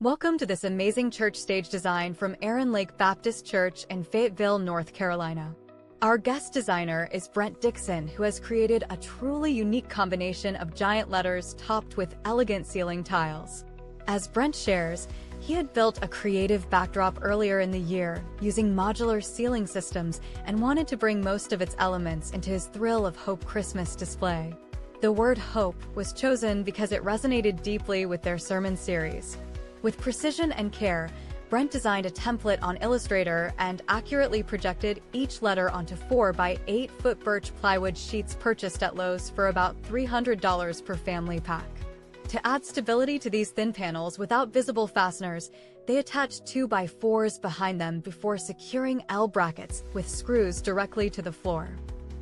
Welcome to this amazing church stage design from Arran Lake Baptist Church in Fayetteville, North Carolina. Our guest designer is Brent Dickson, who has created a truly unique combination of giant letters topped with elegant ceiling tiles. As Brent shares, he had built a creative backdrop earlier in the year using modular ceiling systems and wanted to bring most of its elements into his Thrill of Hope Christmas display. The word hope was chosen because it resonated deeply with their sermon series. With precision and care, Brent designed a template on Illustrator and accurately projected each letter onto 4 by 8 foot birch plywood sheets purchased at Lowe's for about $300 per family pack. To add stability to these thin panels without visible fasteners, they attached 2 by 4s behind them before securing L brackets with screws directly to the floor.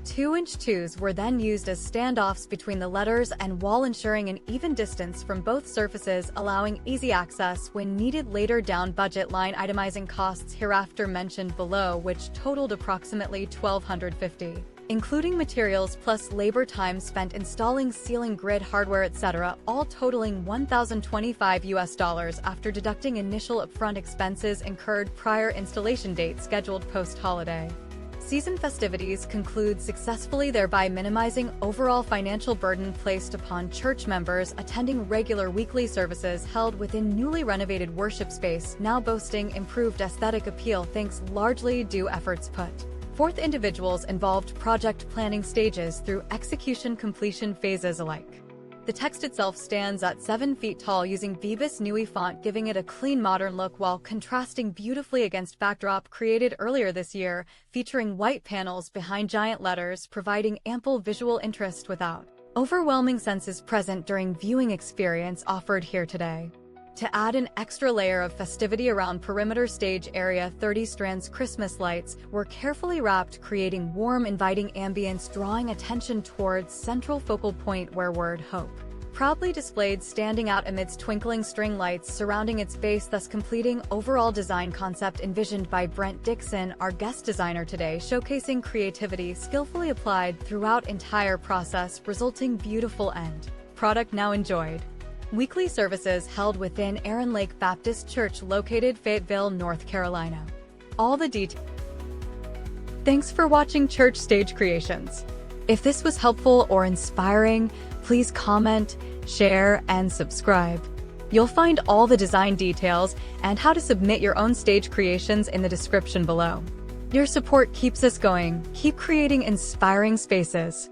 2-inch 2s were then used as standoffs between the letters and wall, ensuring an even distance from both surfaces, allowing easy access when needed later. Down budget line itemizing costs hereafter mentioned below, which totaled approximately $1,250, including materials plus labor time spent installing ceiling grid hardware, etc., all totaling $1,025 after deducting initial upfront expenses incurred prior installation date scheduled post-holiday season festivities conclude successfully, thereby minimizing overall financial burden placed upon church members attending regular weekly services held within newly renovated worship space, now boasting improved aesthetic appeal thanks largely due efforts put forth individuals involved project planning stages through execution completion phases alike. The text itself stands at 7 feet tall using Vivus Nui font, giving it a clean modern look while contrasting beautifully against backdrop created earlier this year, featuring white panels behind giant letters, providing ample visual interest without overwhelming senses present during viewing experience offered here today. To add an extra layer of festivity around perimeter stage area, 30 strands Christmas lights were carefully wrapped, creating warm, inviting ambience, drawing attention towards central focal point where word hope proudly displayed, standing out amidst twinkling string lights surrounding its base, thus completing overall design concept envisioned by Brent Dickson, our guest designer today, showcasing creativity skillfully applied throughout entire process, resulting beautiful end product now enjoyed. Weekly services held within Arran Lake Baptist Church located Fayetteville, North Carolina. All the details. Thanks for watching Church Stage Creations. If this was helpful or inspiring, please comment, share, and subscribe. You'll find all the design details and how to submit your own stage creations in the description below. Your support keeps us going. Keep creating inspiring spaces.